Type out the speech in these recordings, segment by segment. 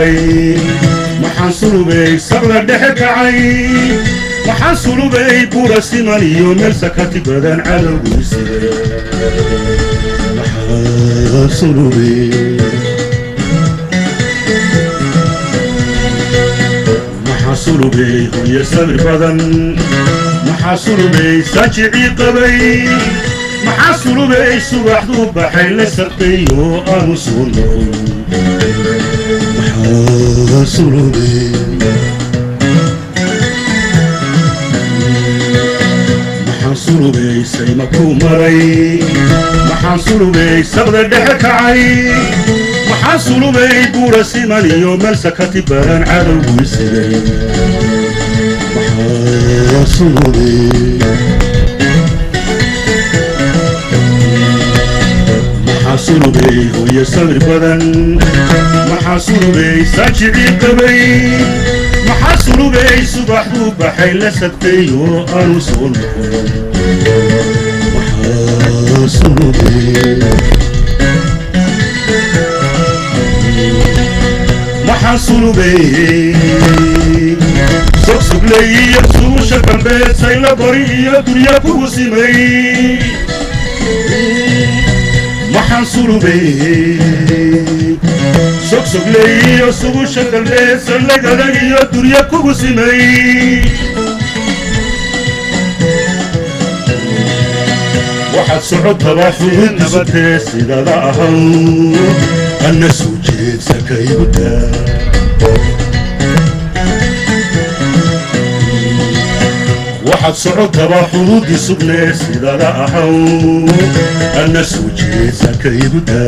maray maxaan sulubay sabla dhexe kacay maxaan sulubay buura siman iyo meel sakati badan cadowgiisida maxaan sulubay maxaan sulubay hooyo sabir badan maxaan sulubay saajicii qabay maxaan sulubay subaxduu baxay la sarqeeyo aanu soo noqon maxaan sulubay maxaan sulubay sayma ku maray maxaan sulubay sabda dhexe kacay maxaan sulubay buura siman iyo meel sakati badan cadowgiisigay maxaan sulubay maxaan sulubay hooyo sabir badan maxaan sulubay saajicii qabay maxaan sulubay subaxduu baxay la sabteeyo aanu soo noqon maxaan sulubay maxaan sulubay sogsuglay iyo suusha dambeed sayla bari iyo durya kugu simay maxaan sulubay sogsuglay iyo suusha dambeed sayla gadag iyo durya kugu simay waxaad socotaba xubin nabadee sidada ahaw anna soo jeedsa kayguda waxaad socotaba xududii sugnee sidada ahaw anna soo jeedsa kayguda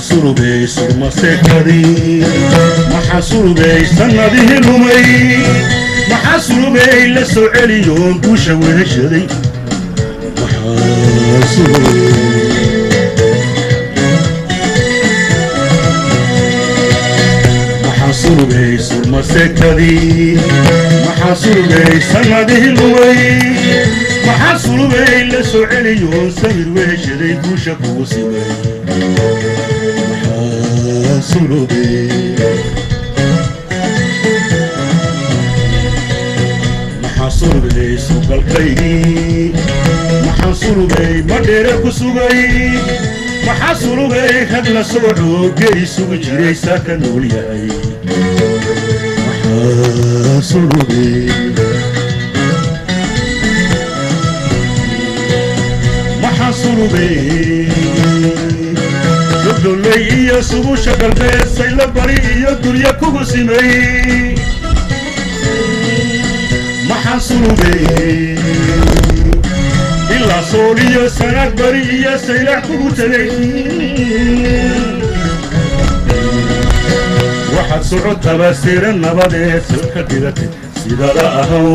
sulubay surmaseekadii maxaa sulubay sannadihii lumay maxaa sulubay la soo celiyoon guusha weheshaday maxaa sulubay maxaa sulubay surmaseekadii maxaa sulubay sannadihii lumay maxaa sulubay la soo celiyoon samir weheshaday guusha kugu simay sulubay maxaa sulubay suugalkaygii maxaa sulubay madheere ku sugay maxaa sulubay rag la sooco geri sugi jiray saa ka nool yahay maxaa sulubay maxaa sulubay dulay iyo subusha galbeed sayla bari iyo durya kugu simay maxaan sulubay ilaa sool iyo sanaag bari iyo saylac kugu tagay waxaad socotaba sira nabadeed salka dhigatay sidada ahaw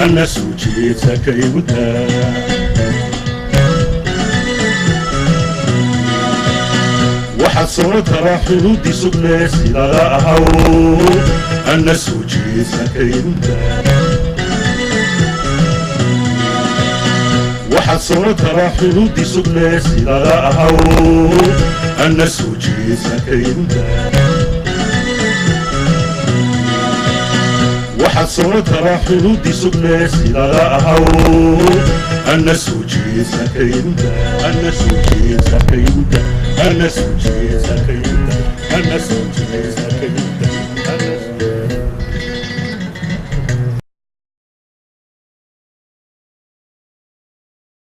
anna soo jeedsa kayguda waxaad socotaba xududii sugnee sidada ahaw anna soo jeedsa kayguda waxaad socotaba xududii sugnee sidada ahaw anna soo jeedsa kayguda waxaad socotaba xududii sugnee sidada ahaw anna soo jeedsa kayguda anna soo jeedsa kayguda أنا سوجي زكيدا أنا سوجي زكيدا أنا